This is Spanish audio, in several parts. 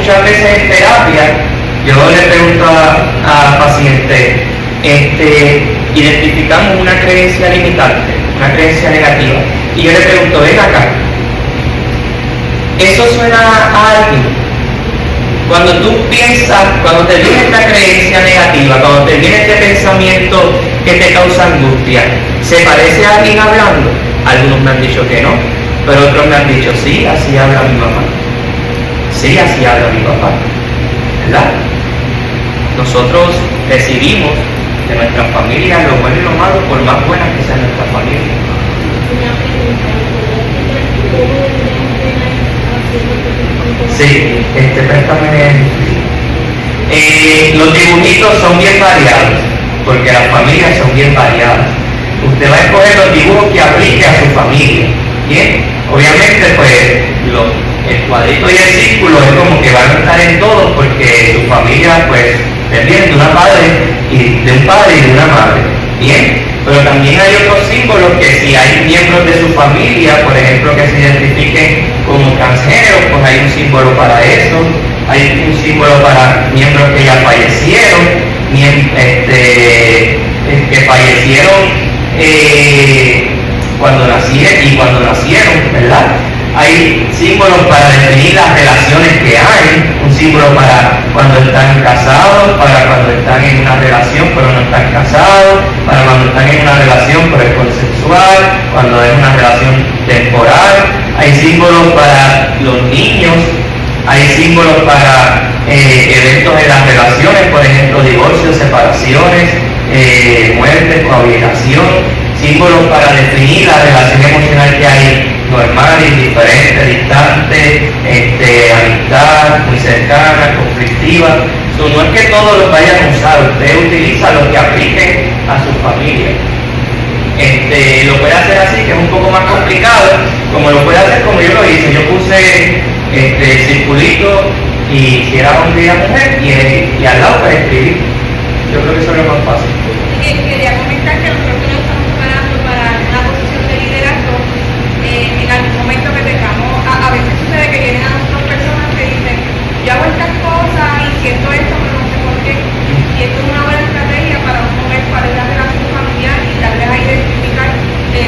muchas veces en terapia, yo le pregunto a pacientes, identificamos una creencia limitante, una creencia negativa, y yo le pregunto, ven acá, ¿eso suena a alguien? Cuando tú piensas, cuando te viene esta creencia negativa, cuando te viene este pensamiento que te causa angustia, ¿se parece a alguien hablando? Algunos me han dicho que no, pero otros me han dicho, sí, así habla mi mamá. Sí, así habla mi papá. ¿Verdad? Nosotros recibimos de nuestras familias lo bueno y lo malo, por más buenas que sean nuestras familias. Sí, préstame. Los dibujitos son bien variados, porque las familias son bien variadas. Usted va a escoger los dibujos que aplique a su familia. Bien, obviamente pues el cuadrito y el círculo es como que van a estar en todos, porque su familia pues viene de un padre y de una madre. Bien, pero también hay otros símbolos que si hay miembros de su familia, por ejemplo, que se identifiquen como transgéneros, pues hay un símbolo para eso. Hay un símbolo para miembros que ya fallecieron, que fallecieron cuando nacieron, ¿verdad? Hay símbolos para definir las relaciones que hay, un símbolo para cuando están casados, para cuando están en una relación pero no están casados, para cuando están en una relación pero es consensual, cuando es una relación temporal. Hay símbolos para los niños, hay símbolos para eventos en las relaciones, por ejemplo, divorcios, separaciones, muertes, cohabitación. Símbolos para definir la relación emocional que hay, normal, indiferente, distante, amistad, muy cercana, conflictiva. No es que todos los vayan a usar, usted utiliza los que apliquen a su familia. Lo puede hacer así, que es un poco más complicado, como lo puede hacer como yo lo hice. Yo puse circulito y si era hombre y era mujer, y al lado para escribir. Yo creo que eso es lo más fácil. Quería comentar que nosotros nos estamos preparando para una posición de liderazgo. En algún momento que tengamos, a veces sucede que vienen a nosotros personas que dicen, yo hago estas cosas y siento esto, pero no sé por qué. Y esto es una buena estrategia para uno ver cuál es la relación familiar y darles a identificar que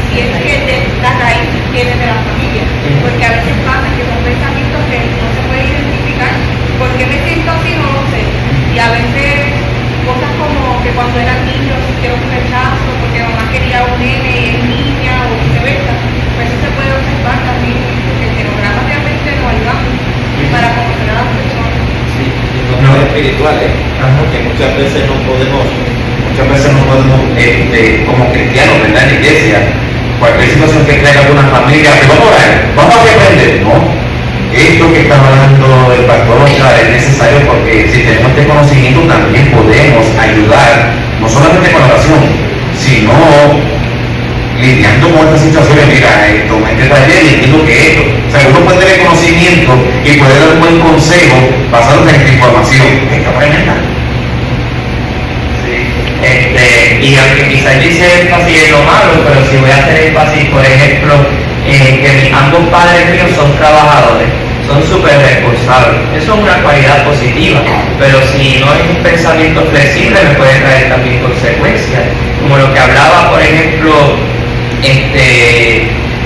si es que la raíz viene de la familia. Porque a veces pasa que son pensamientos que no se puede identificar. ¿Por qué me siento así? No lo sé. Y a veces cosas como que cuando eran niños sintieron un rechazo porque mamá quería un nene y es niña o viceversa, pues eso se puede observar también, porque el genograma realmente nos ayuda para conocer a las personas. Sí, y no espirituales, porque muchas veces no podemos como cristianos, ¿verdad? En la iglesia, cualquier situación que traiga alguna familia, vamos a aprender, ¿no? Esto que está hablando el pastor es necesario, porque si tenemos este conocimiento también podemos ayudar, no solamente con oración, sino lidiando con estas situaciones. Mira, esto me está bien y entiendo que esto. O sea, uno puede tener conocimiento y puede dar un buen consejo basado en esta información. Esta tremenda. Y aunque quizás dice énfasis en lo malo, pero si voy a hacer énfasis, por ejemplo, que ambos padres míos son trabajadores, son súper responsables. Eso es una cualidad positiva, pero si no es un pensamiento flexible me puede traer también consecuencias, como lo que hablaba, por ejemplo, en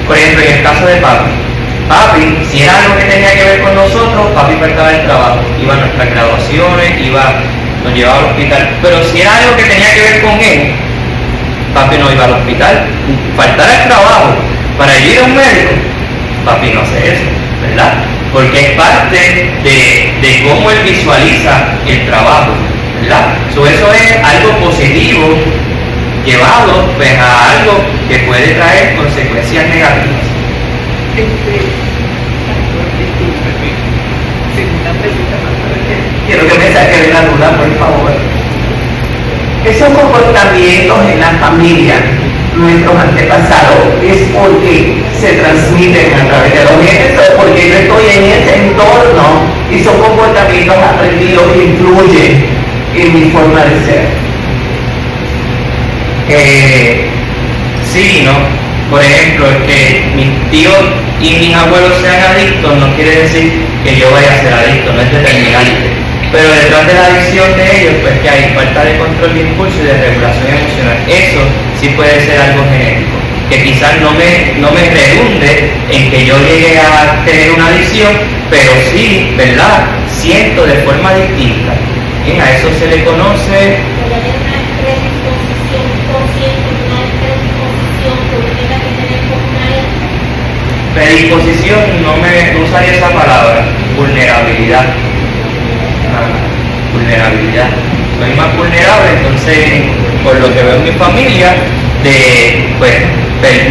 el caso de papi, si era algo que tenía que ver con nosotros, papi faltaba el trabajo, iba a nuestras graduaciones, nos llevaba al hospital, pero si era algo que tenía que ver con él, papi no iba al hospital. Faltar el trabajo para ir a un médico, papi no hace eso, ¿verdad? Porque es parte de cómo él visualiza el trabajo, ¿verdad? Eso es algo positivo llevado pues a algo que puede traer consecuencias negativas. Quiero que me saque de la duda, por favor. Esos comportamientos en la familia, nuestros antepasados, es porque se transmiten a través de los genes, porque yo estoy en ese entorno y son comportamientos aprendidos que influyen en mi forma de ser. Sí, ¿no? Por ejemplo, el que mis tíos y mis abuelos sean adictos no quiere decir que yo vaya a ser adicto, no es determinante. Pero detrás de la adicción de ellos, pues que hay falta de control de impulso y de regulación emocional. Eso sí puede ser algo genético, que quizás no me redunde en que yo llegue a tener una adicción, pero sí, ¿verdad? Siento de forma distinta. Bien, a eso se le conoce predisposición, no usaría esa palabra, vulnerabilidad. Vulnerabilidad. Soy más vulnerable, entonces, por lo que veo en mi familia, de pues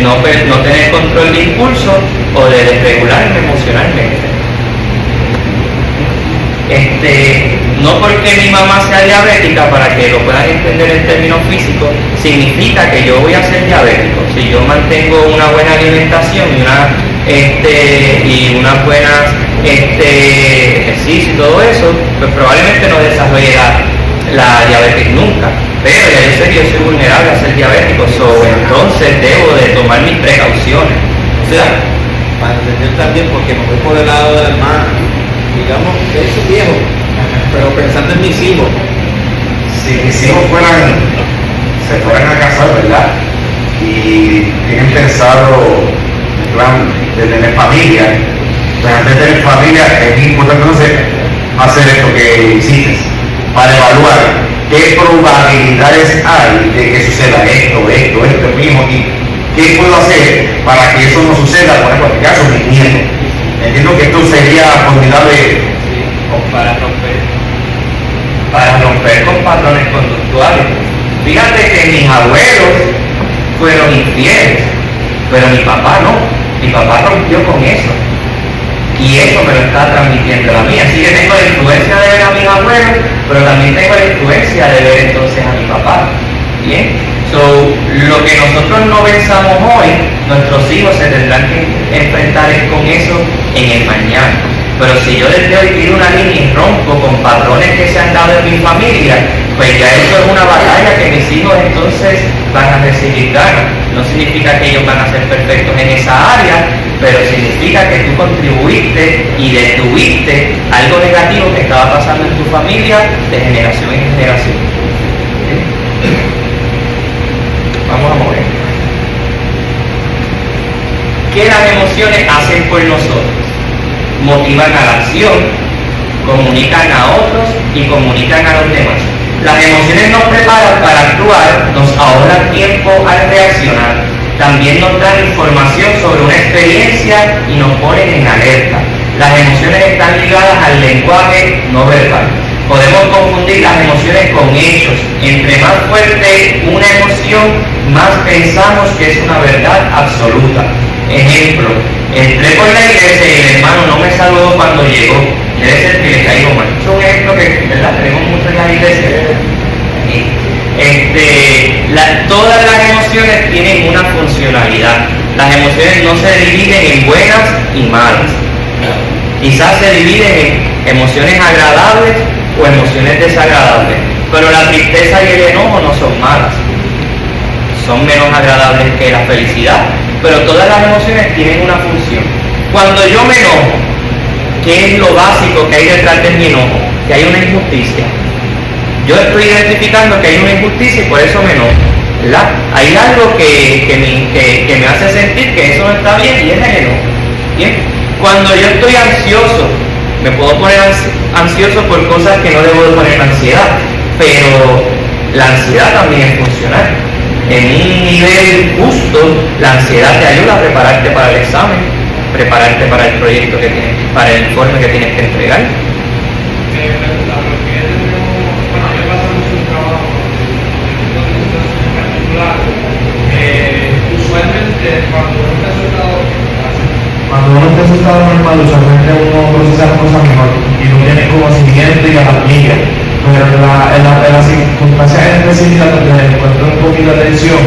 no tener control de impulso o de desregularme emocionalmente. No porque mi mamá sea diabética, para que lo puedan entender en términos físicos, significa que yo voy a ser diabético. Si yo mantengo una buena alimentación y unas buenas ejercicio y todo eso, pues probablemente no desarrolle la diabetes nunca. Pero ya yo sé que yo soy vulnerable a ser diabético, entonces debo de tomar mis precauciones. O sea, para entender también, porque me voy por el lado de la hermana, digamos que es viejo, pero pensando en mis hijos. Si mis hijos se fueran a casar, ¿verdad? Y tienen pensado, en plan, de tener familia, pues antes de tener familia es importante hacer esto que hiciste, para evaluar qué probabilidades hay de que suceda esto mismo, y qué puedo hacer para que eso no suceda, por ejemplo, en este caso, mis nietos. Entiendo que esto sería formidable para romper con patrones conductuales. Fíjate que mis abuelos fueron infieles, pero mi papá no. Mi papá rompió con eso. Y eso me lo está transmitiendo a mí. Así que tengo la influencia de ver a mis abuelos, pero también tengo la influencia de ver entonces a mi papá. Bien. Lo que nosotros no pensamos hoy, nuestros hijos se tendrán que enfrentar con eso en el mañana. Pero si yo desde hoy tiro una línea y rompo con patrones que se han dado en mi familia, pues ya eso es una batalla que mis hijos entonces van a recibir ganas. No significa que ellos van a ser perfectos en esa área, pero significa que tú contribuiste y detuviste algo negativo que estaba pasando en tu familia de generación en generación. Vamos a mover. ¿Qué las emociones hacen por nosotros? Motivan a la acción, comunican a otros y comunican a los demás. Las emociones nos preparan para actuar, nos ahorran tiempo al reaccionar, también nos dan información sobre una experiencia y nos ponen en alerta. Las emociones están ligadas al lenguaje no verbal. Podemos confundir las emociones con hechos. Entre más fuerte una emoción, más pensamos que es una verdad absoluta. Ejemplo, entré por la iglesia y el hermano no me saludó cuando llegó. Debe ser que le caigo mal. Es un ejemplo que, ¿verdad?, tenemos mucho en la iglesia. Todas las emociones tienen una funcionalidad. Las emociones no se dividen en buenas y malas. Quizás se dividen en emociones agradables o emociones desagradables. Pero la tristeza y el enojo no son malas. Son menos agradables que la felicidad. Pero todas las emociones tienen una función. Cuando yo me enojo, ¿qué es lo básico que hay detrás de mi enojo? Que hay una injusticia. Yo estoy identificando que hay una injusticia y por eso me enojo, ¿verdad? Hay algo que me hace sentir que eso no está bien y es el enojo. ¿Bien? Cuando yo estoy ansioso, me puedo poner ansioso por cosas que no debo de poner ansiedad, pero la ansiedad también es funcional. En un nivel justo, la ansiedad te ayuda a prepararte para el examen, prepararte para el proyecto para el informe que tienes que entregar. Usualmente cuando uno está asustado normal, usualmente uno procesa las cosas mejor y no tiene conocimiento y garantía. Pero en las circunstancias específicas donde encuentro un poquito de tensión,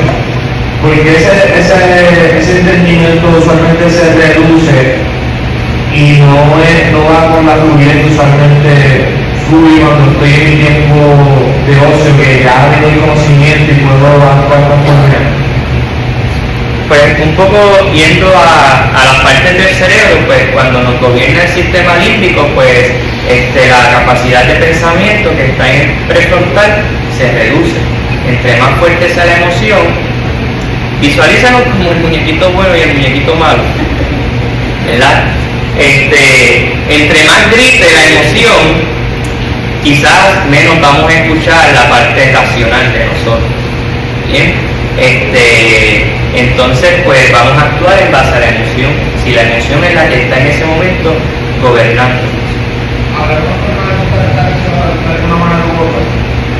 porque ese entendimiento usualmente se reduce y no va con la fluidez que usualmente fluye cuando estoy en mi tiempo de ocio, que ya tengo el conocimiento y puedo actuar con confianza. pues un poco yendo a las partes del cerebro, pues cuando nos gobierna el sistema límbico, pues la capacidad de pensamiento que está en el prefrontal se reduce. Entre más fuerte sea la emoción, visualízanos como el muñequito bueno y el muñequito malo, ¿verdad? Entre más grite la emoción, quizás menos vamos a escuchar la parte racional de nosotros. Bien, entonces pues vamos a actuar en base a la emoción. Si la emoción es la que está en ese momento gobernando.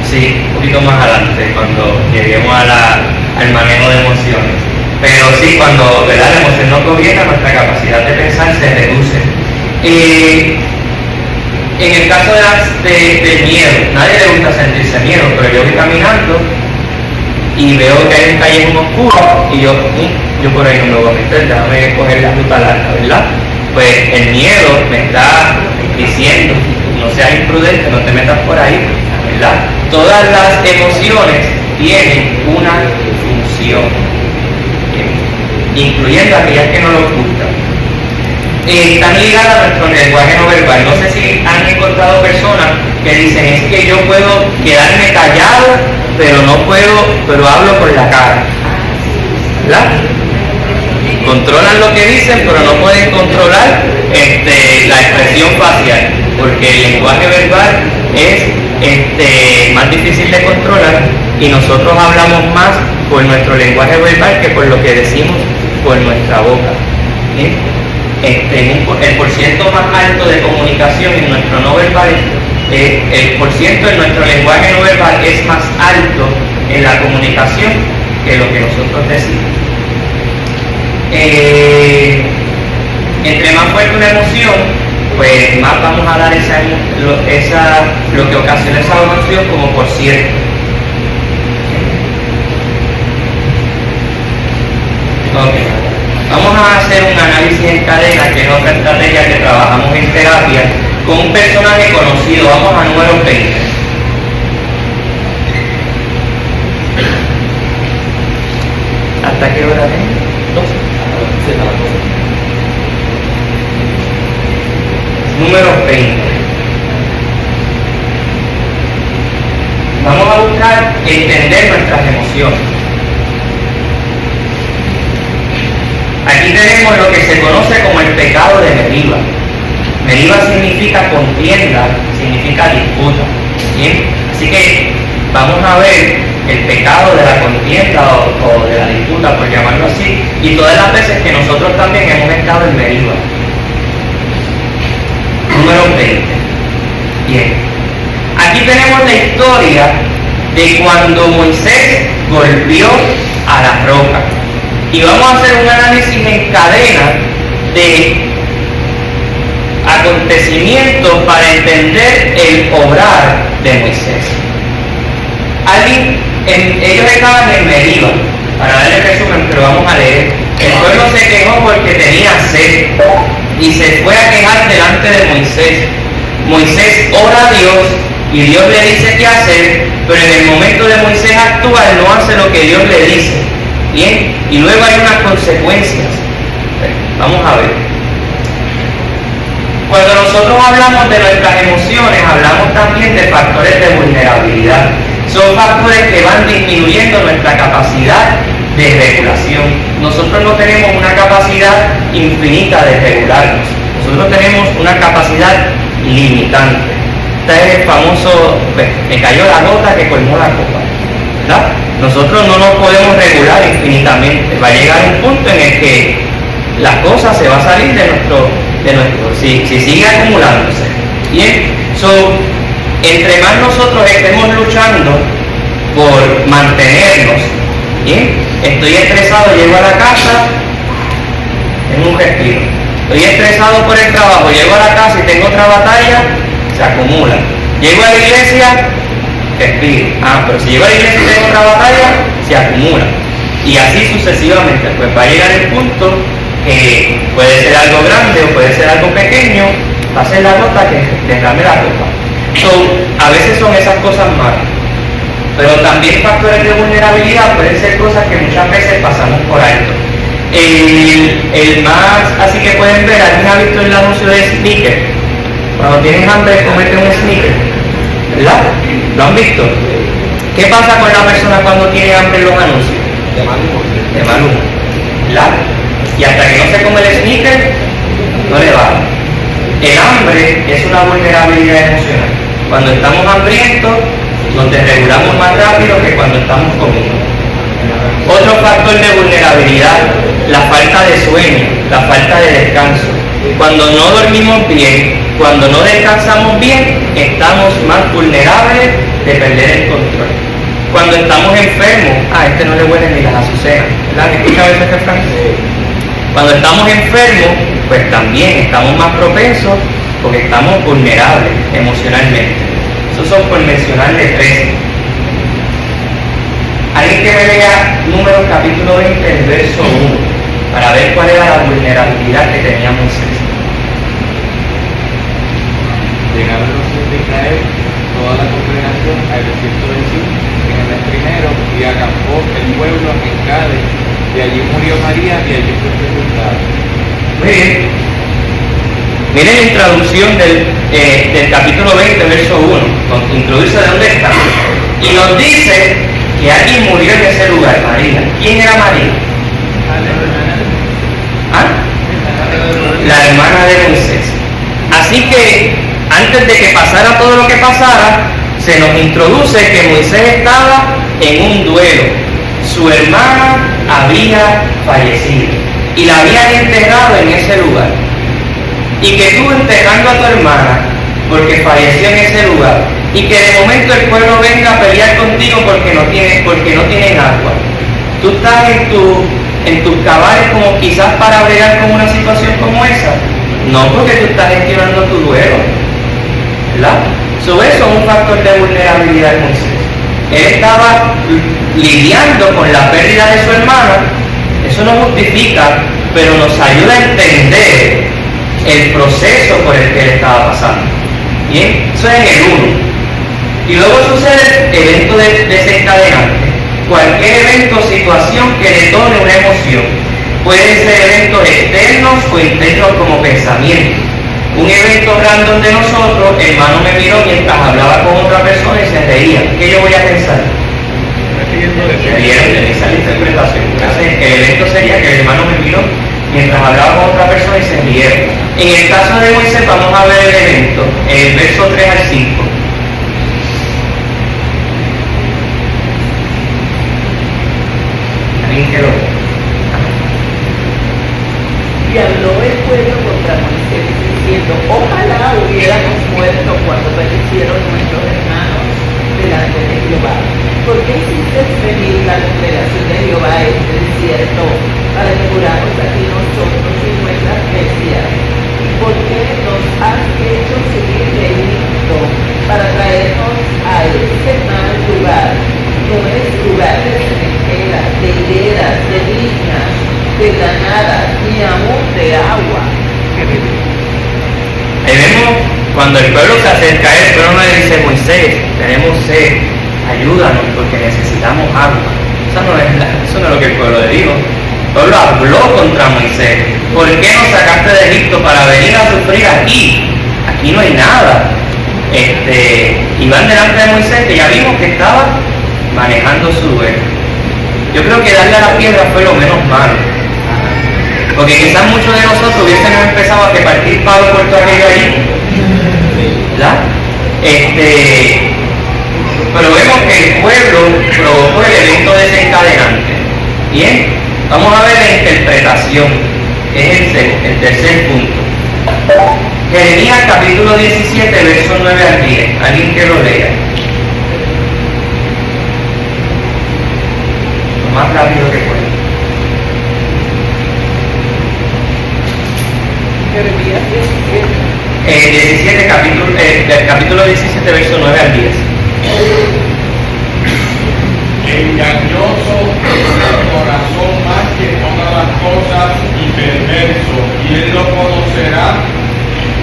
Sí, un poquito más adelante, cuando lleguemos al manejo de emociones. Pero sí, cuando, ¿verdad?, la emoción no gobierna, nuestra capacidad de pensar se reduce. En el caso del miedo, nadie le gusta sentirse miedo, pero yo voy caminando y veo que hay un callejón oscuro y yo por ahí no me voy a meter, déjame coger la ruta larga, ¿verdad? Pues el miedo me está diciendo, no seas imprudente, no te metas por ahí, ¿verdad? Todas las emociones tienen una función, incluyendo aquellas que no nos gustan. Están ligadas a nuestro lenguaje no verbal. No sé si han encontrado personas que dicen, es que yo puedo quedarme callado, pero hablo con la cara, ¿verdad? Controlan lo que dicen, pero no pueden controlar la expresión facial, porque el lenguaje verbal es más difícil de controlar y nosotros hablamos más por nuestro lenguaje verbal que por lo que decimos por nuestra boca, ¿sí? El porciento más alto de comunicación en nuestro no verbal, el porciento en nuestro lenguaje no verbal es más alto en la comunicación que lo que nosotros decimos. Entre más fuerte una emoción, pues más vamos a dar lo que ocasiona esa emoción como por cierto. Okay. Vamos a hacer un análisis en cadena, que es otra estrategia que trabajamos en terapia, con un personaje conocido. Vamos a número 20. ¿Hasta qué hora es? 12. Número 20. Vamos a buscar entender nuestras emociones. Aquí tenemos lo que se conoce como el pecado de Meriba. Meriba significa contienda, significa disputa. ¿Bien? Así que vamos a ver el pecado de la contienda o de la disputa, por llamarlo así, y todas las veces que nosotros también hemos estado en Meriba. Número 20. Bien. Aquí tenemos la historia de cuando Moisés golpeó a la roca. Y vamos a hacer un análisis en cadena de acontecimientos para entender el obrar de Moisés. Ellos estaban en Meriba, para darle el resumen, pero vamos a leer. El pueblo se quejó porque tenía sed y se fue a quejar delante de Moisés. Moisés ora a Dios y Dios le dice qué hacer, pero en el momento de Moisés actuar no hace lo que Dios le dice. Bien, y luego hay unas consecuencias. Vamos a ver. Cuando nosotros hablamos de nuestras emociones, hablamos también de factores de vulnerabilidad. Son factores que van disminuyendo nuestra capacidad de regulación. Nosotros no tenemos una capacidad infinita de regularnos. Nosotros tenemos una capacidad limitante. Este es el famoso, me cayó la gota que colmó la copa, ¿verdad? Nosotros no nos podemos regular infinitamente. Va a llegar un punto en el que la cosa se va a salir de nuestro si sigue acumulándose. Bien, entre más nosotros estemos luchando por mantenernos, bien, estoy estresado, llego a la casa, tengo un respiro. Estoy estresado por el trabajo, llego a la casa y tengo otra batalla, se acumula. Llego a la iglesia, respiro. Pero si llego a la iglesia y tengo otra batalla, se acumula. Y así sucesivamente, pues va a llegar el punto que puede ser algo grande o puede ser algo pequeño, va a ser la gota que derrame la copa. A veces son esas cosas malas, pero también factores de vulnerabilidad pueden ser cosas que muchas veces pasamos por alto. El más así que pueden ver, ¿alguien ha visto el anuncio de Snickers? Cuando tienen hambre, cometen un Snickers, ¿verdad? ¿Lo han visto? ¿Qué pasa con la persona cuando tiene hambre en los anuncios? De mal humor. De mal humor, ¿verdad? Y hasta que no se come el Snickers, no le va. El hambre es una vulnerabilidad emocional. Cuando estamos hambrientos, nos desregulamos más rápido que cuando estamos comiendo. Otro factor de vulnerabilidad, la falta de sueño, la falta de descanso. Cuando no dormimos bien, cuando no descansamos bien, estamos más vulnerables de perder el control. Cuando estamos enfermos, a este no le huelen ni las azucenas, ¿verdad? ¿Escucha ese refrán? Cuando estamos enfermos, pues también estamos más propensos porque estamos vulnerables emocionalmente. Esos son por mencionarle 13. Alguien que me lea Números capítulo 20, el verso 1, para ver cuál era la vulnerabilidad que tenía Moisés. Llegaron los hijos de Israel, toda la congregación, al desierto de Sin, en el mes primero, y acampó el pueblo en Cádiz, y allí murió María, y allí fue sepultada. Muy bien. Miren la introducción del capítulo 20, verso 1. Introduce de dónde está. Y nos dice que alguien murió en ese lugar, María. ¿Quién era María? ¿Ah? La hermana de Moisés. Así que antes de que pasara todo lo que pasara, se nos introduce que Moisés estaba en un duelo. Su hermana había fallecido y la habían enterrado en ese lugar. Y que tú enterrando a tu hermana porque falleció en ese lugar, y que de momento el pueblo venga a pelear contigo porque no tienen agua. Tú estás en tus cabales como quizás para bregar con una situación como esa. No, porque tú estás gestionando tu duelo, ¿verdad? Eso es un factor de vulnerabilidad en Moisés. Él estaba lidiando con la pérdida de su hermana. Eso no justifica, pero nos ayuda a entender el proceso por el que él estaba pasando. Bien, eso es el 1. Y luego sucede el evento desencadenante. Cualquier evento o situación que detone una emoción. Pueden ser eventos externos o internos como pensamientos. Un evento random de nosotros, hermano me miró mientras hablaba con otra persona y se reía. ¿Qué yo voy a pensar? Se rieron de esa interpretación. Entonces, el evento sería que el hermano me miró mientras hablaba con otra persona y se rieron. En el caso de Moisés vamos a ver el evento, el verso 3 al 5. ¿Alguien que lo ve? Y habló el pueblo contra Moisés, diciendo: ojalá hubiéramos muerto cuando perecieron nuestros hermanos delante de Jehová. ¿Por qué hiciste venir la congregación de Jehová a este desierto para que muramos aquí nosotros y nuestras bestias? ¿Por qué nos has hecho subir de Egipto para traernos a este mal lugar? No es lugar de cementeras, de higueras, de viñas, de granadas, ni aún de agua. Ahí vemos cuando el pueblo se acerca a él, el pueblo le dice: Moisés, tenemos sed, ayúdanos porque necesitamos agua. Eso no es lo que el pueblo le dijo. El pueblo habló contra Moisés. ¿Por qué nos sacaste de Egipto para venir a sufrir aquí? Aquí no hay nada. Y van delante de Moisés, que ya vimos que estaba manejando su duelo. Yo creo que darle a la piedra fue lo menos malo. Porque quizás muchos de nosotros hubiésemos empezado a repartir palo por todo aquello allí, ¿verdad? Pero vemos que el pueblo provocó el evento desencadenante. Bien, vamos a ver la interpretación, que es el tercer punto. Jeremías capítulo 17, versos 9 al 10. Alguien que lo lea. Lo más rápido que pueda. Jeremías 17, capítulo 17, verso 9 al 10. Engañoso el corazón más que todas las cosas y perverso, y él lo conocerá.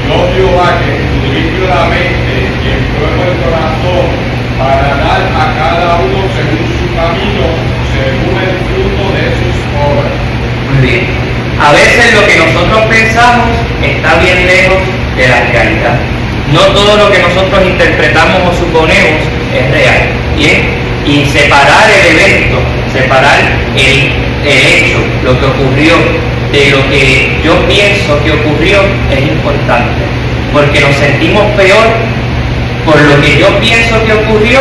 Yo Jehová, que escudriño la mente y pruebo el corazón, para dar a cada uno según su camino, según el fruto de sus obras. Muy bien. A veces lo que nosotros pensamos está bien lejos de la realidad. No todo lo que nosotros interpretamos o suponemos es real. ¿Bien? Y separar el evento, separar el hecho, lo que ocurrió, de lo que yo pienso que ocurrió es importante. Porque nos sentimos peor por lo que yo pienso que ocurrió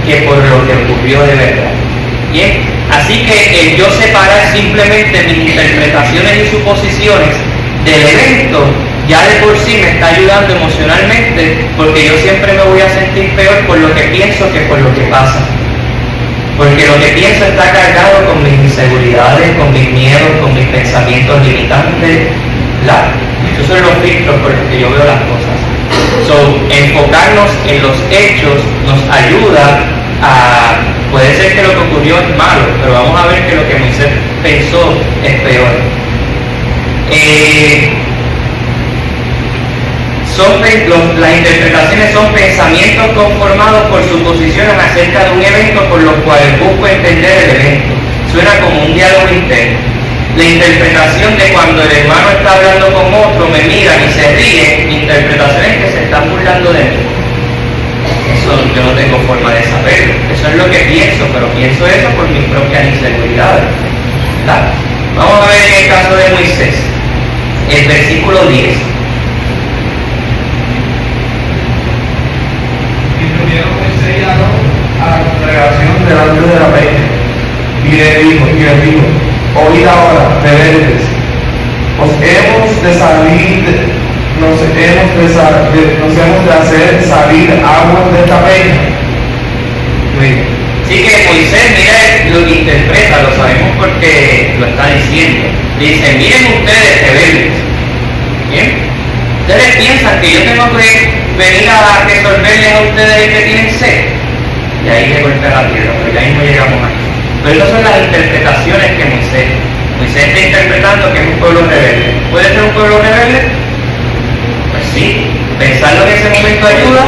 que por lo que ocurrió de verdad. ¿Bien? Así que el yo separar simplemente mis interpretaciones y suposiciones del evento ya de por sí me está ayudando emocionalmente, porque yo siempre me voy a sentir peor por lo que pienso que por lo que pasa. Porque lo que pienso está cargado con mis inseguridades, con mis miedos, con mis pensamientos limitantes. Esos son los filtros por los que yo veo las cosas. Enfocarnos en los hechos nos ayuda a... Puede ser que lo que ocurrió es malo, pero vamos a ver que lo que Moisés pensó es peor. Las interpretaciones son pensamientos conformados por suposiciones acerca de un evento por los cuales busco entender el evento. Suena como un diálogo interno. La interpretación de cuando el hermano está hablando con otro, me miran y se ríen, interpretaciones que se están burlando de mí. Eso yo no tengo forma de saberlo. Eso es lo que pienso, pero pienso eso por mis propias inseguridades. ¿Verdad? Vamos a ver en el caso de Moisés, el versículo 10. A la congregación delante de la peña y les dijo, oíd ahora, rebeldes, nos hemos de hacer salir aguas de esta peña. Muy bien. Así que Moisés, mira lo que interpreta, lo sabemos porque lo está diciendo. Dice, miren ustedes rebeldes. ¿Bien? Ustedes piensan que yo tengo que venir a resolverles a ustedes que tienen sed. Y ahí le golpea la tierra, pero ya mismo llegamos aquí. Pero esas son las interpretaciones que Moisés está interpretando que es un pueblo rebelde. ¿Puede ser un pueblo rebelde? Pues sí. ¿Pensarlo en ese momento ayuda?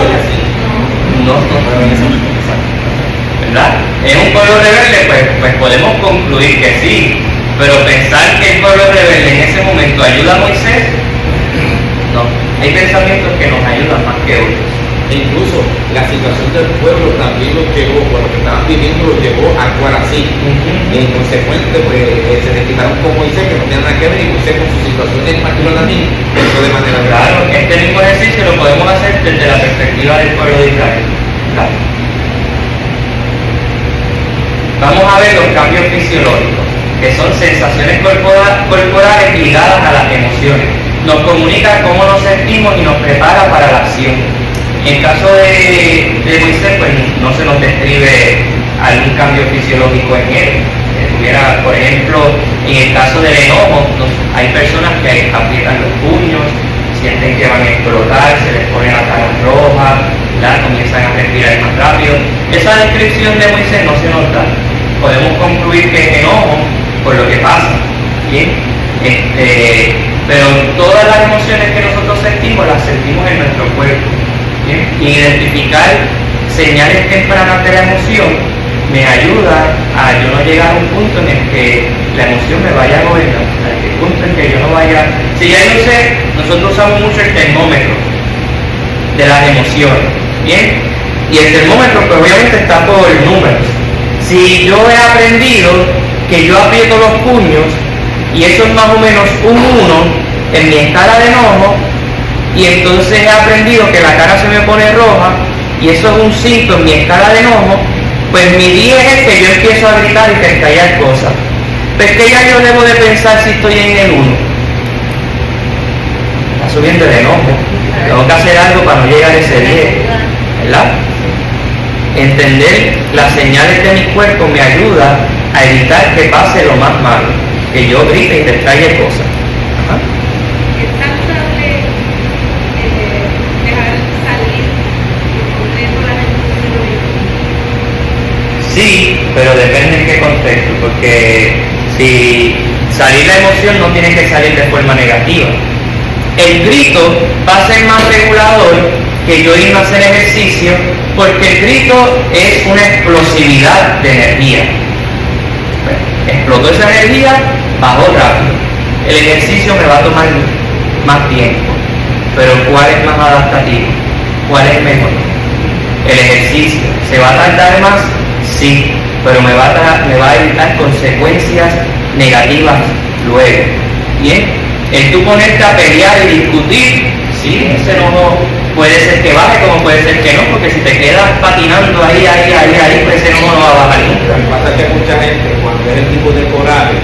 No, ¿verdad? ¿Es un pueblo rebelde? Pues podemos concluir que sí. Pero pensar que el pueblo rebelde en ese momento ayuda a Moisés, no. Hay pensamientos que nos ayudan más que otros. E incluso la situación del pueblo también lo llevó, por lo que estaban viviendo, lo llevó a actuar así. Y en consecuencia, pues se desquitaron con Moisés, que no tenía nada que ver, y Moisés con su situación en particular también pensó de manera claro. Este mismo ejercicio lo podemos hacer desde la perspectiva del pueblo de Israel. Claro. Vamos a ver los cambios fisiológicos, que son sensaciones corporales ligadas a las emociones. Nos comunica cómo nos sentimos y nos prepara para la acción. En el caso de Moisés, pues no se nos describe algún cambio fisiológico en él. Por ejemplo, en el caso del enojo, hay personas que aprietan los puños, sienten que van a explotar, se les pone la cara roja, comienzan a respirar más rápido. Esa descripción de Moisés no se nos da. Podemos concluir que es enojo por lo que pasa. ¿Bien? Pero todas las emociones que nosotros sentimos, las sentimos en nuestro cuerpo. ¿Bien? Y identificar señales tempranas de la emoción me ayuda a yo no llegar a un punto en el que la emoción me vaya a gobernar, al punto en que yo no vaya... Si ya yo sé, nosotros usamos mucho el termómetro de las emociones, ¿bien? Y el termómetro pues obviamente está por números. Si yo he aprendido que yo aprieto los puños y eso es más o menos un 1 en mi escala de enojo, y entonces he aprendido que la cara se me pone roja y eso es un 5 en mi escala de enojo, pues mi 10 es que yo empiezo a gritar y que callar cosas. Pues que ya yo debo de pensar si estoy en el 1. Está subiendo el enojo. Tengo que hacer algo para no llegar a ese 10. ¿Verdad? Entender las señales de mi cuerpo me ayuda a evitar que pase lo más malo, que yo grite y te traiga cosas. Ajá. Sí, pero depende en qué contexto, porque si salir la emoción no tiene que salir de forma negativa. El grito va a ser más regulador que yo irme a hacer ejercicio, porque el grito es una explosividad de energía. Explotó esa energía, bajó rápido. El ejercicio me va a tomar más tiempo, pero ¿cuál es más adaptativo? ¿Cuál es mejor? El ejercicio. ¿Se va a tardar más? Sí, pero me va a evitar consecuencias negativas luego. Bien, el tú ponerte a pelear y discutir, sí, ese enojo puede ser que baje como puede ser que no, porque si te quedas patinando ahí, pues ese enojo no va a bajar nunca. Lo que pasa es que mucha gente, cuando es el tipo de coraje,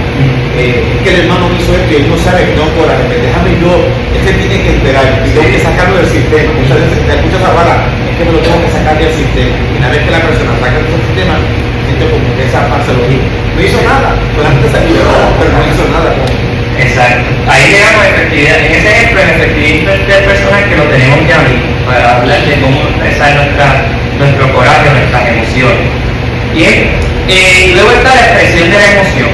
es que el hermano me hizo esto y él no sabe que no coraje, que déjame yo, este tiene que esperar, y tengo que sacarlo del sistema. Muchas veces te escuchas esa bala, es que me lo tengo que sacar del sistema. Y una vez que la persona saca del sistema, siente como que esa parte se lo dijo. No hizo nada, solamente se liberó, pero no hizo nada. Exacto. Ahí llegamos a efectividad. En ese ejemplo, en efectividad interpersonal que lo tenemos ya mismo, para hablar de cómo expresar nuestro coraje, nuestras emociones. Bien, luego está la expresión de la emoción.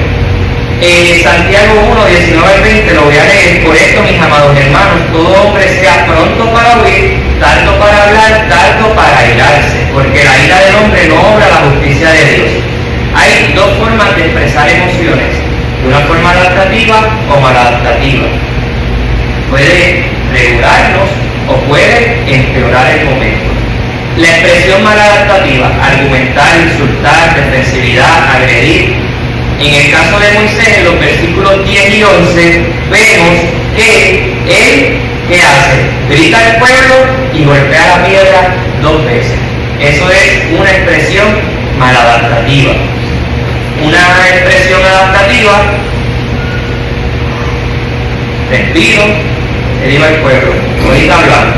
Santiago 1, 19 al 20, lo voy a leer. Por esto, mis amados hermanos, todo hombre sea pronto para oír, tardo para hablar, tardo para airarse, porque la ira del hombre no obra la justicia de Dios. Hay dos formas de expresar emociones, de una forma adaptativa o maladaptativa. Puede regularnos o puede empeorar el momento. La expresión maladaptativa, argumentar, insultar, defensividad, agredir. En el caso de Moisés, en los versículos 10 y 11, vemos que él, ¿qué hace? Grita al pueblo y golpea la piedra 2 veces. Eso es una expresión maladaptativa. Una expresión adaptativa, respiro, le digo al pueblo, ahorita hablando,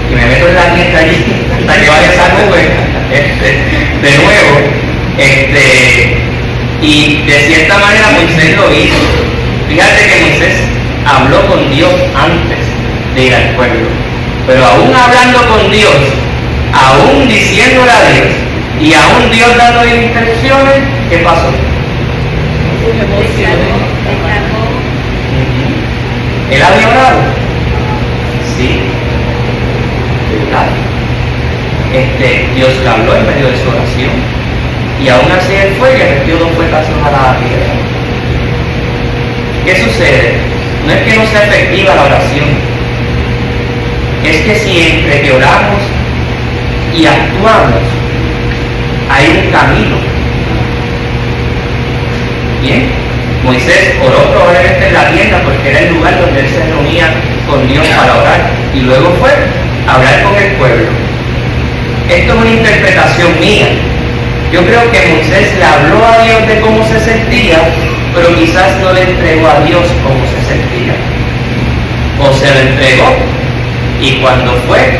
y me meto en la tienda allí hasta que vaya esa nube, de nuevo, y de cierta manera Moisés lo hizo. Fíjate que Moisés habló con Dios antes de ir al pueblo, pero aún hablando con Dios, aún diciéndole a Dios, y aún Dios dando instrucciones, ¿qué pasó? ¿Él había orado? Sí. Dios le habló en medio de su oración. Y aún así él fue y le metió 2 fuetazos a la piedra. ¿Qué sucede? No es que no sea efectiva la oración. Es que siempre que oramos y actuamos, hay un camino. Bien, Moisés oró probablemente en la tienda porque era el lugar donde él se reunía con Dios para orar, y luego fue a hablar con el pueblo. Esto es una interpretación mía. Yo creo que Moisés le habló a Dios de cómo se sentía, pero quizás no le entregó a Dios cómo se sentía. O se lo entregó, y cuando fue,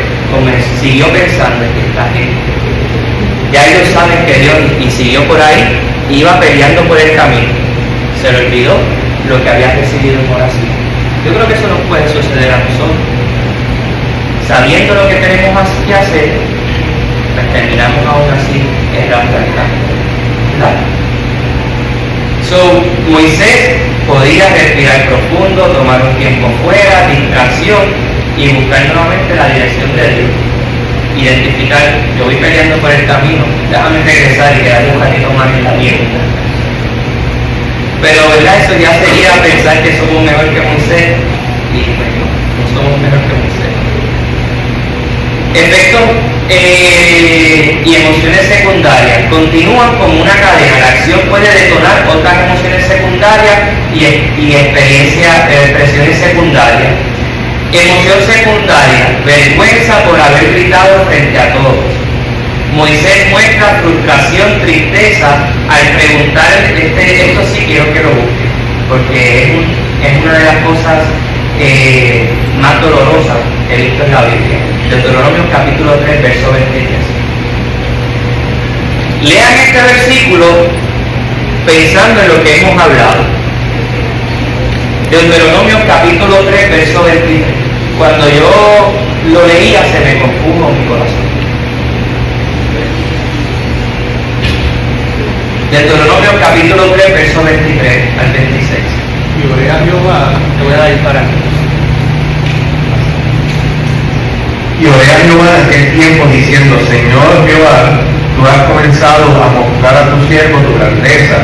siguió pensando en esta gente. Ya ellos saben que Dios, y siguió por ahí, iba peleando por el camino. Se le olvidó lo que había recibido en oración. Yo creo que eso nos puede suceder a nosotros. Sabiendo lo que tenemos que hacer, pues terminamos aún así errando el camino. ¿Verdad? Moisés podía respirar profundo, tomar un tiempo fuera, distracción y buscar nuevamente la dirección de Dios. Identificar, yo voy peleando por el camino, déjame regresar y quedarme un ratito más en la tienda. Pero ¿verdad? Eso ya sería pensar que somos mejor que Moisés, y pues no somos mejor que Moisés. Efectos y emociones secundarias continúan como una cadena. La acción puede detonar otras emociones secundarias y expresiones secundarias. Emoción secundaria, vergüenza por haber gritado frente a todos. Moisés muestra frustración, tristeza al preguntar, esto sí quiero que lo busque, porque es una de las cosas más dolorosas que he visto en la Biblia. Deuteronomio capítulo 3, verso 23. Lean este versículo pensando en lo que hemos hablado. Deuteronomio capítulo 3, verso 23. Cuando yo lo leía se me compuso mi corazón. Deuteronomio capítulo 3, verso 23 al 26. Y oré a Jehová. Te voy a dar para aquí. Y oré a Jehová en aquel tiempo diciendo, Señor Jehová, tú has comenzado a mostrar a tu siervo tu grandeza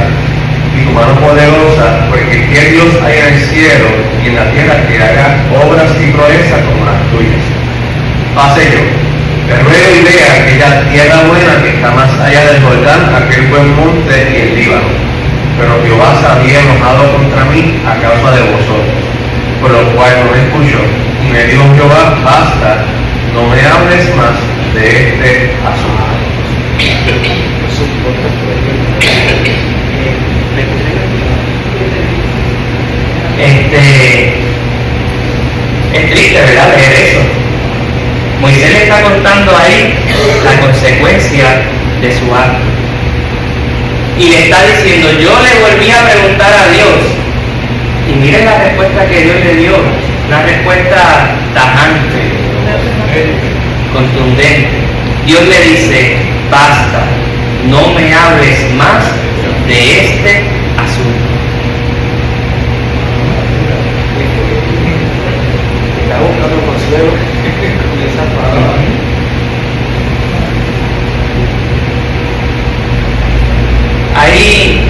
y tu mano poderosa, porque que Dios hay en el cielo y en la tierra que haga obras y proezas como las tuyas. Pase yo, te ruego y vea aquella tierra buena que está más allá del Jordán, aquel buen monte y el Líbano. Pero Jehová se había enojado contra mí a causa de vosotros, por lo cual no me escuchó. Y me dijo Jehová, basta, no me hables más de este asunto. Es triste, ¿verdad? Leer eso. Moisés le está contando ahí la consecuencia de su acto. Y le está diciendo, yo le volví a preguntar a Dios. Y miren la respuesta que Dios le dio. Una respuesta tajante, contundente. Dios le dice, basta, no me hables más de este asunto. Está buscando consuelo con esa palabra. Ahí,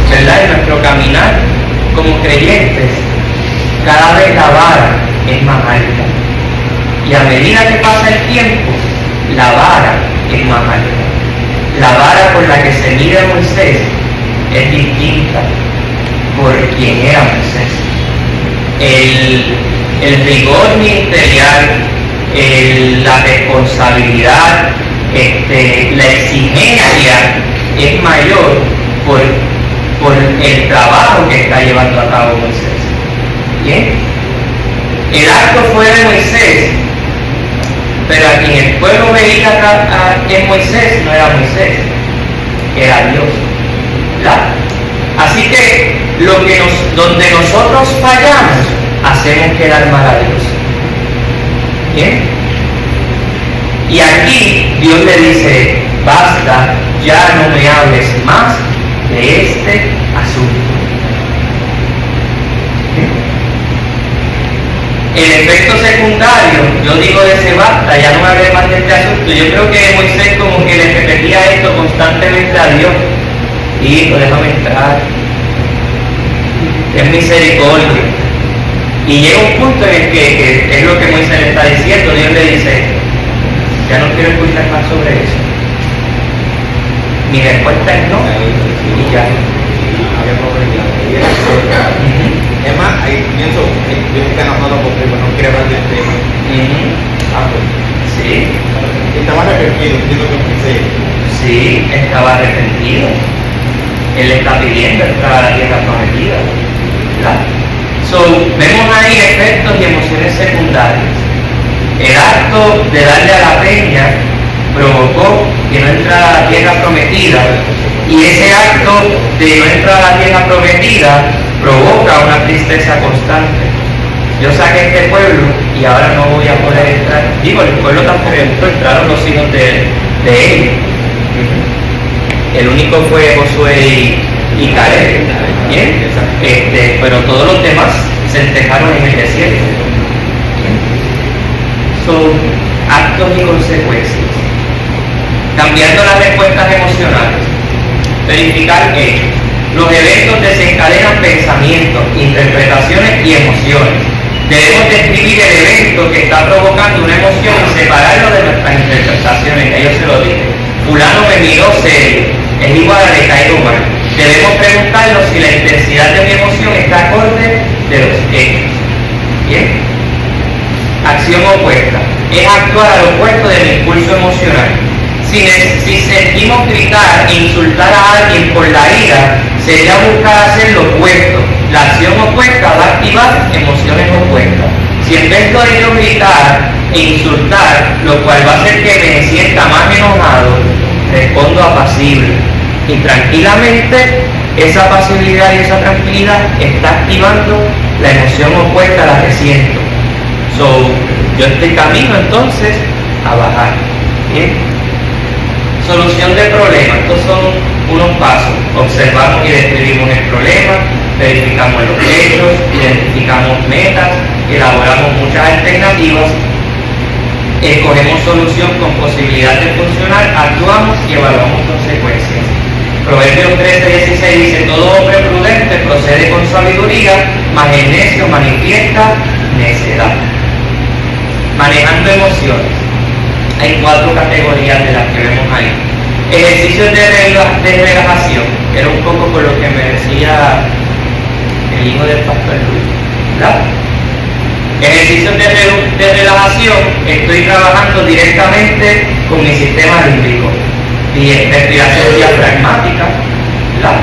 ¿verdad? En nuestro caminar como creyentes, cada vez la vara es más alta. Y a medida que pasa el tiempo, la vara es más alta. La vara por la que se mide a Moisés es distinta por quien era Moisés. El rigor ministerial, la responsabilidad, la exigencia es mayor por el trabajo que está llevando a cabo Moisés. ¿Bien? El acto fue de Moisés, pero a quien el pueblo veía en Moisés no era Moisés, era Dios. ¿Verdad? Así que donde nosotros fallamos, hacemos quedar mal a Dios. ¿Bien? Y aquí Dios le dice, basta, ya no me hables más de este asunto. ¿Bien? El efecto secundario, yo digo de ese basta, ya no me hables más de este asunto. Yo creo que Moisés como que le repetía esto constantemente a Dios. Hijo, déjame entrar. Es misericordia. Y llega un punto en el que es lo que Moisés le está diciendo. Dios le dice, ya no quiero escuchar más sobre eso. Mi respuesta es no. Y ya. Es más, ahí pienso, yo estoy enojado porque no quiere hablar del tema. Sí. Estaba arrepentido, entiendo que empecé. Sí, estaba arrepentido. Él está pidiendo entrar a la tierra prometida. ¿Verdad? Vemos ahí efectos y emociones secundarias. El acto de darle a la peña provocó que no entrara a la tierra prometida, y ese acto de no entrar a la tierra prometida provoca una tristeza constante. Yo saqué este pueblo y ahora no voy a poder entrar. Digo, el pueblo tampoco entró, entraron los hijos de ellos. El único fue Josué y Caleb. Bien, pero todos los demás se entejaron en el desierto. Son actos y consecuencias. Cambiando las respuestas emocionales, verificar que los eventos desencadenan pensamientos, interpretaciones y emociones. Debemos describir el evento que está provocando una emoción y separarlo de nuestras interpretaciones. Ya yo se lo dije. Fulano me miró serio, es igual a le caigo mal. Debemos preguntarnos si la intensidad de mi emoción está acorde de los hechos. ¿Bien? Acción opuesta. Es actuar al opuesto del impulso emocional. Si sentimos gritar e insultar a alguien por la ira, sería buscar hacer lo opuesto. La acción opuesta va a activar emociones opuestas. Si en vez de yo gritar e insultar, lo cual va a hacer que me sienta más enojado, respondo apacible. Y tranquilamente, esa pasibilidad y esa tranquilidad está activando la emoción opuesta a la que siento. Yo estoy camino entonces a bajar. ¿Bien? Solución de problemas. Estos son unos pasos. Observamos y describimos el problema, verificamos los hechos, identificamos metas, elaboramos muchas alternativas, escogemos solución con posibilidad de funcionar, actuamos y evaluamos consecuencias. Proverbios 13:16 dice, todo hombre procede con sabiduría, mas el necio manifiesta necedad. Manejando emociones. Hay 4 categorías de las que vemos ahí. Ejercicios de relajación, que era un poco por lo que me decía el hijo del pastor Luis, ¿verdad? Ejercicios de relajación, estoy trabajando directamente con mi sistema límbico. Respiración diafragmática, ¿verdad?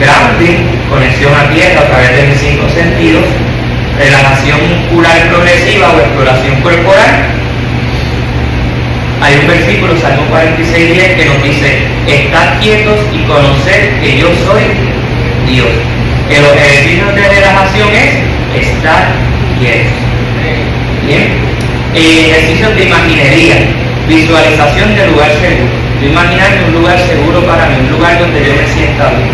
Grounding, conexión a tierra a través de mis 5 sentidos. Relajación muscular progresiva o exploración corporal. Hay un versículo, Salmo 46:10, que nos dice: estad quietos y conocer que yo soy Dios. Que los ejercicios de relajación es estar quietos. Bien. Ejercicios de imaginería, visualización del lugar seguro. Yo imaginarme un lugar seguro para mí, un lugar donde yo me sienta bien.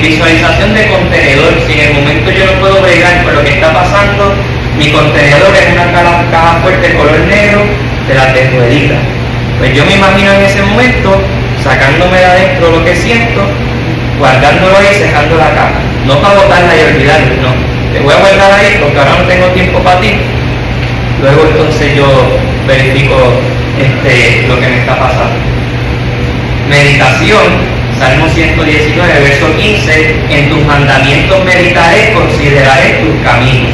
Visualización de contenedor. Si en el momento yo no puedo bregar por lo que está pasando, mi contenedor es una caja fuerte color negro de las de rueditas. Pues yo me imagino en ese momento sacándome de adentro lo que siento, guardándolo ahí y cerrando la caja. No para botarla y olvidarlo, no. Te voy a guardar ahí porque ahora no tengo tiempo para ti. Luego entonces yo verifico lo que me está pasando. Meditación. Salmo 119, verso 15, en tus mandamientos meditaré, consideraré tus caminos.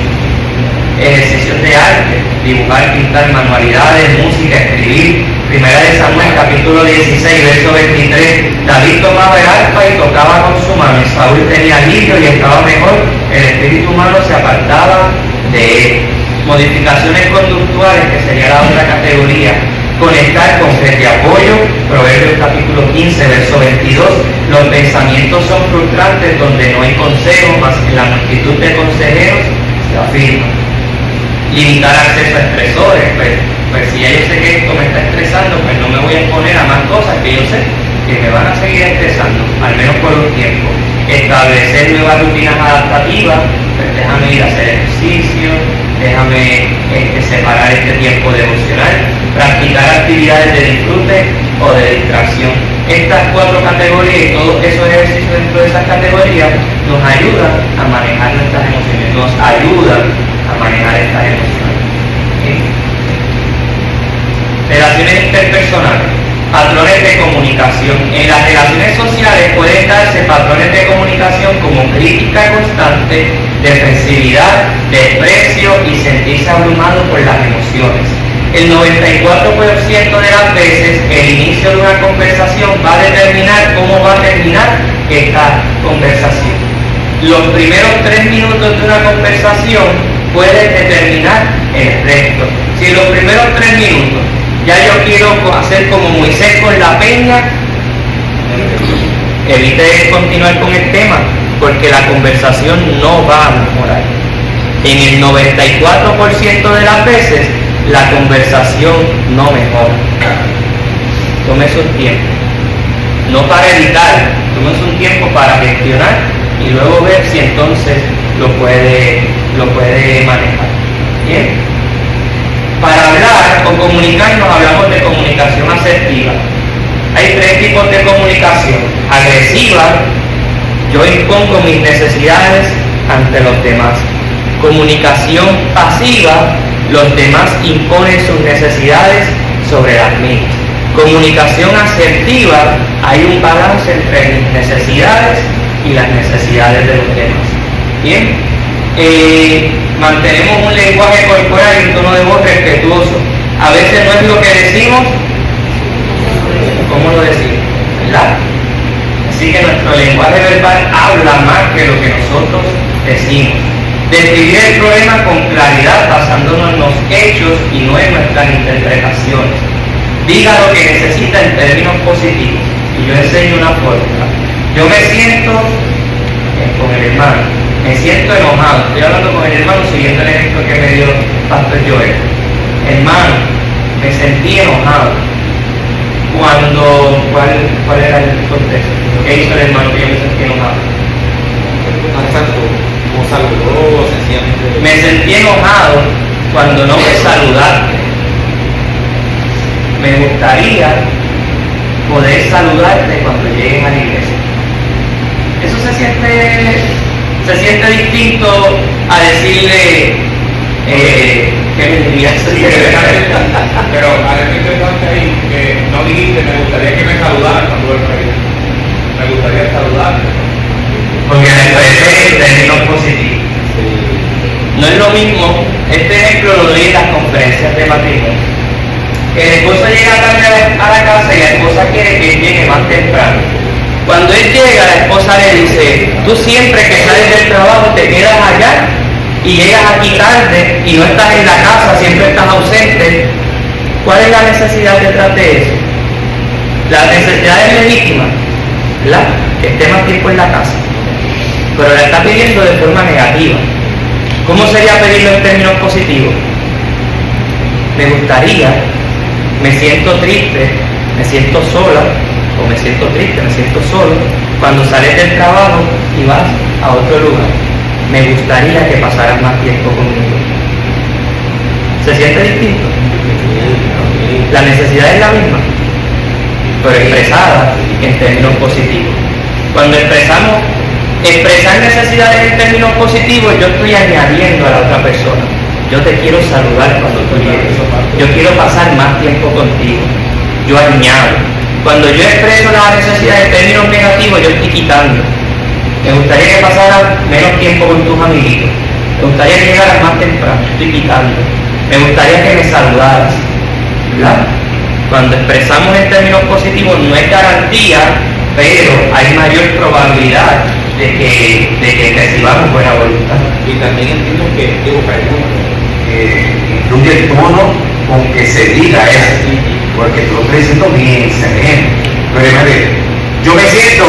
Ejercicios de arte, dibujar, pintar, manualidades, música, escribir. Primera de Samuel, capítulo 16, verso 23, David tomaba el arpa y tocaba con su mano, Saúl tenía alivio y estaba mejor, el espíritu humano se apartaba de él. Modificaciones conductuales, que sería la otra categoría. Conectar con red de apoyo, Proverbios capítulo 15, verso 22, los pensamientos son frustrantes donde no hay consejo, mas en la multitud de consejeros se afirma. Limitar acceso a estresores, pues si ya yo sé que esto me está estresando, pues no me voy a exponer a más cosas que yo sé que me van a seguir estresando, al menos por un tiempo. Establecer nuevas rutinas adaptativas, pues déjame ir a hacer ejercicio, déjame separar este tiempo devocional, practicar actividades de disfrute o de distracción. Estas 4 categorías y todos esos ejercicios dentro de esas categorías nos ayudan a manejar nuestras emociones, nos ayudan a manejar estas emociones. ¿Sí? Relaciones interpersonales, patrones de comunicación. En las relaciones sociales pueden darse patrones de comunicación como crítica constante, defensividad, desprecio y sentirse abrumado por las emociones. El 94% de las veces el inicio de una conversación va a determinar cómo va a terminar esta conversación. Los primeros 3 minutos de una conversación pueden determinar el resto. Si en los primeros 3 minutos ya yo quiero hacer como Moisés con la peña, evite continuar con el tema, porque la conversación no va a mejorar. En el 94% de las veces, la conversación no mejora. Tómese un tiempo. No para evitar, tómese un tiempo para gestionar y luego ver si entonces lo puede manejar. ¿Bien? Para hablar o comunicarnos hablamos de comunicación asertiva. Hay 3 tipos de comunicación. Agresiva, yo impongo mis necesidades ante los demás. Comunicación pasiva, los demás imponen sus necesidades sobre las mías. Comunicación asertiva, hay un balance entre mis necesidades y las necesidades de los demás. Bien, mantenemos un lenguaje corporal y un tono de voz respetuoso. A veces no es lo que decimos, ¿cómo lo decimos? ¿Verdad? Así que nuestro lenguaje verbal habla más que lo que nosotros decimos. Describir el problema con claridad basándonos en los hechos y no en nuestras interpretaciones. Diga lo que necesita en términos positivos. Y yo enseño una fórmula. Yo me siento con el hermano, me siento enojado. Estoy hablando con el hermano siguiendo el ejemplo que me dio Pastor Joel. Hermano, me sentí enojado. ¿Cuál era el contexto? ¿Qué hizo el hermano que yo me sentí enojado? Como saludó, sencillamente. Me sentí enojado cuando no me saludaste. Me gustaría poder saludarte cuando llegues a la iglesia. Eso se siente se siente distinto a decirle, ¿qué me dirías? Pero algo importante ahí, que no dijiste, me gustaría que me saludaran cuando él me dijo. Me gustaría saludarte. Porque le expresé en términos positivos. No es lo mismo, este ejemplo lo doy en las conferencias de matrimonio. El esposo llega tarde a la casa y la esposa quiere que él llegue más temprano. Cuando él llega, la esposa le dice, tú siempre que sales del trabajo te quedas allá y llegas aquí tarde y no estás en la casa, siempre estás ausente. ¿Cuál es la necesidad detrás de eso? La necesidad es legítima, ¿verdad? Que esté más tiempo en la casa. Pero la está pidiendo de forma negativa. ¿Cómo sería pedirlo en términos positivos? Me gustaría, me siento triste, me siento sola, o me siento triste, me siento solo, cuando sales del trabajo y vas a otro lugar. Me gustaría que pasaras más tiempo conmigo. ¿Se siente distinto? La necesidad es la misma, pero expresada en términos positivos. Cuando expresar necesidades en términos positivos, yo estoy añadiendo a la otra persona. Yo te quiero saludar cuando tú llegues. Yo quiero pasar más tiempo contigo. Yo añado. Cuando yo expreso las necesidades en términos negativos, yo estoy quitando. Me gustaría que pasaras menos tiempo con tus amiguitos. Me gustaría que llegaras más temprano. Estoy quitando. Me gustaría que me saludaras. ¿Verdad? Cuando expresamos en términos positivos no es garantía, pero hay mayor probabilidad de que recibamos buena voluntad. Y también entiendo que, Incluye el tono con que se diga eso, porque tú lo estás diciendo bien sereno. Pero yo me siento,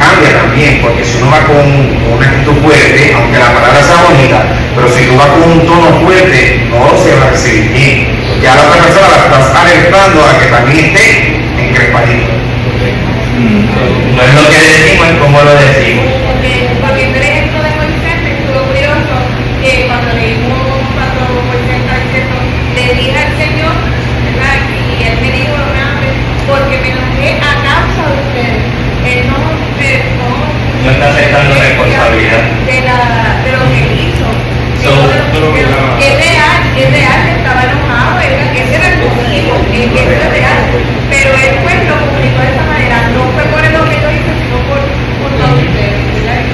cambia también, porque si uno va con un actitud fuerte, aunque la palabra sea bonita, pero si tú vas con un tono fuerte, no se va a recibir bien. Ya la otra persona la estás alertando a que también esté encrespadito. No es lo que decimos, es cómo lo decimos. Porque el ejemplo de Moisés me estuvo curioso que cuando Moisés está diciendo, le dije al Señor, ¿verdad? Y él me dijo, porque me enojé a causa de ustedes. Él no está aceptando responsabilidad de lo que hizo. Es real que estaba enojado, ese era el motivo, eso es real. Pero él pues lo comunicó de esta manera, no fue por lo que yo hice, sino por todos ustedes.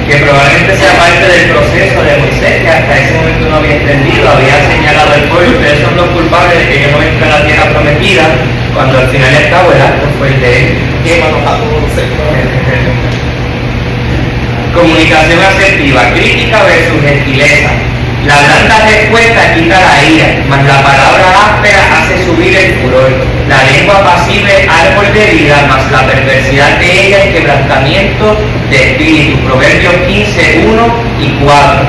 que probablemente sea parte del proceso de Moisés, que hasta ese momento no había entendido, había señalado al pueblo, ustedes son los culpables de que yo no entre a la tierra prometida, cuando al final y al cabo el acto fue el de él. Comunicación asertiva, crítica versus gentileza. La blanda respuesta quita la ira, mas la palabra áspera hace subir el furor. La lengua apacible árbol de vida, mas la perversidad de ella es quebrantamiento de espíritu. Proverbios 15, 1 y 4.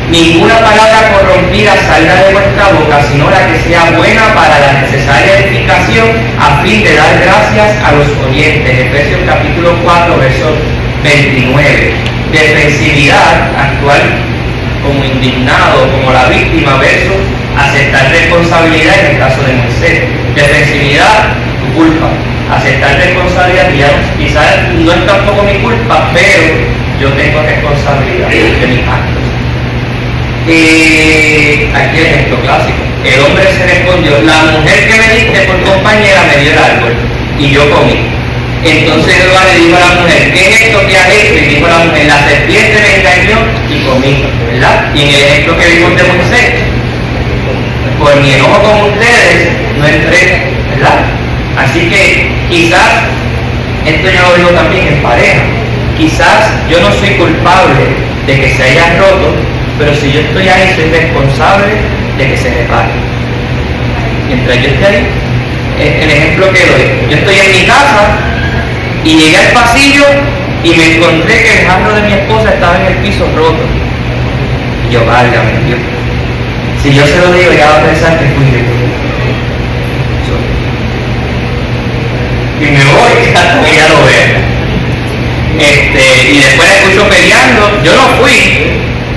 Ninguna palabra corrompida salga de vuestra boca, sino la que sea buena para la necesaria edificación, a fin de dar gracias a los oyentes. Efesios capítulo 4, verso 29. Defensividad, actual como indignado, como la víctima, versus aceptar responsabilidad en el caso de Moisés. Defensividad, tu culpa. Aceptar responsabilidad, quizás no es tampoco mi culpa, pero yo tengo responsabilidad de mis actos. Aquí el ejemplo clásico. El hombre se respondió, la mujer que me diste por compañera me dio el árbol y yo comí. Entonces Jehová le dijo a la mujer, ¿qué es esto que has hecho? Y dijo la mujer, la serpiente me engañó y comí, ¿verdad? Y en el ejemplo que vimos de Moisés, por mi enojo con ustedes, no entré, ¿verdad? Así que quizás, esto yo lo digo también en pareja, quizás yo no soy culpable de que se haya roto, pero si yo estoy ahí, soy responsable de que se repare. Mientras yo esté ahí, el ejemplo que doy, yo estoy en mi casa, y llegué al pasillo y me encontré que el jarro de mi esposa estaba en el piso roto. Y yo, válgame Dios. Si yo se lo digo, ya va a pensar que fui yo. Y me voy hasta que ella lo vea. Y después la escucho peleando. Yo no fui,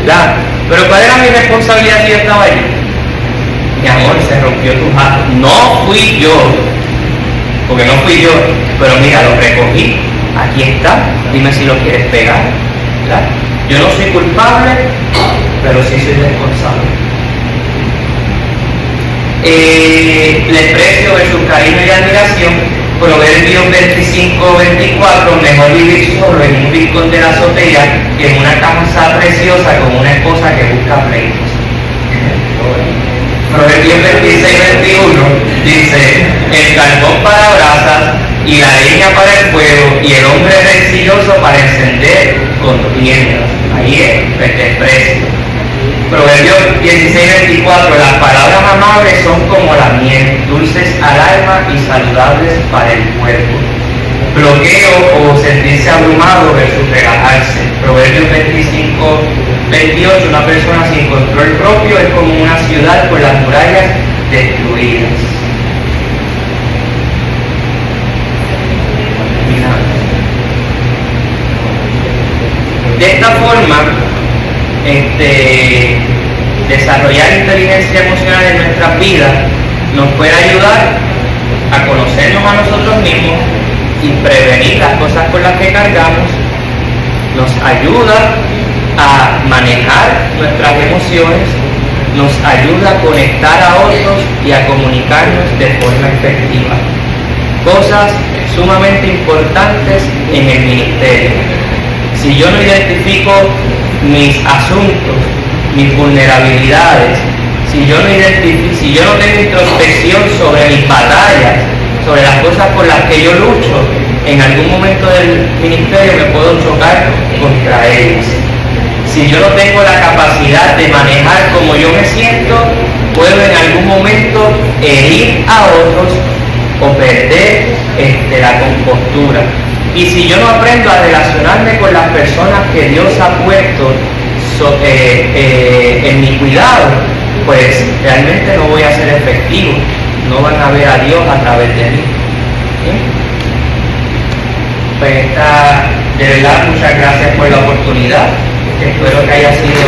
¿verdad? Pero ¿cuál era mi responsabilidad si yo estaba allí? Mi amor, se rompió tu jarro. No fui yo. Porque no fui yo, pero mira, lo recogí, aquí aquí está, dime si lo quieres pegar, ¿verdad? Yo no soy culpable, pero sí soy responsable. Desprecio versus cariño y admiración. Proverbios 25-24, mejor vivir solo en un rincón de la azotea que en una casa preciosa con una esposa que busca pleitos. Proverbios 26-21 dice, el carbón para brasas y la leña para el fuego y el hombre rencilloso para encender contiendas. Ahí es el desprecio. Proverbios 16-24, las palabras amables son como la miel, dulces al alma y saludables para el cuerpo. Bloqueo o sentirse abrumado versus relajarse. Proverbios 25-28, una persona sin control propio es como una ciudad con las murallas destruidas. De esta forma, desarrollar inteligencia emocional en nuestras vidas nos puede ayudar a conocernos a nosotros mismos y prevenir las cosas con las que cargamos, nos ayuda a manejar nuestras emociones, nos ayuda a conectar a otros y a comunicarnos de forma efectiva. Cosas sumamente importantes en el ministerio. Si yo no identifico mis asuntos, mis vulnerabilidades, si yo no tengo introspección sobre mis batallas, sobre las cosas por las que yo lucho, en algún momento del ministerio me puedo chocar contra ellas. Si yo no tengo la capacidad de manejar cómo yo me siento, puedo en algún momento herir a otros o perder la compostura. Y si yo no aprendo a relacionarme con las personas que Dios ha puesto en mi cuidado, pues realmente no voy a ser efectivo, no van a ver a Dios a través de mí. Pues de verdad, muchas gracias por la oportunidad, espero que haya sido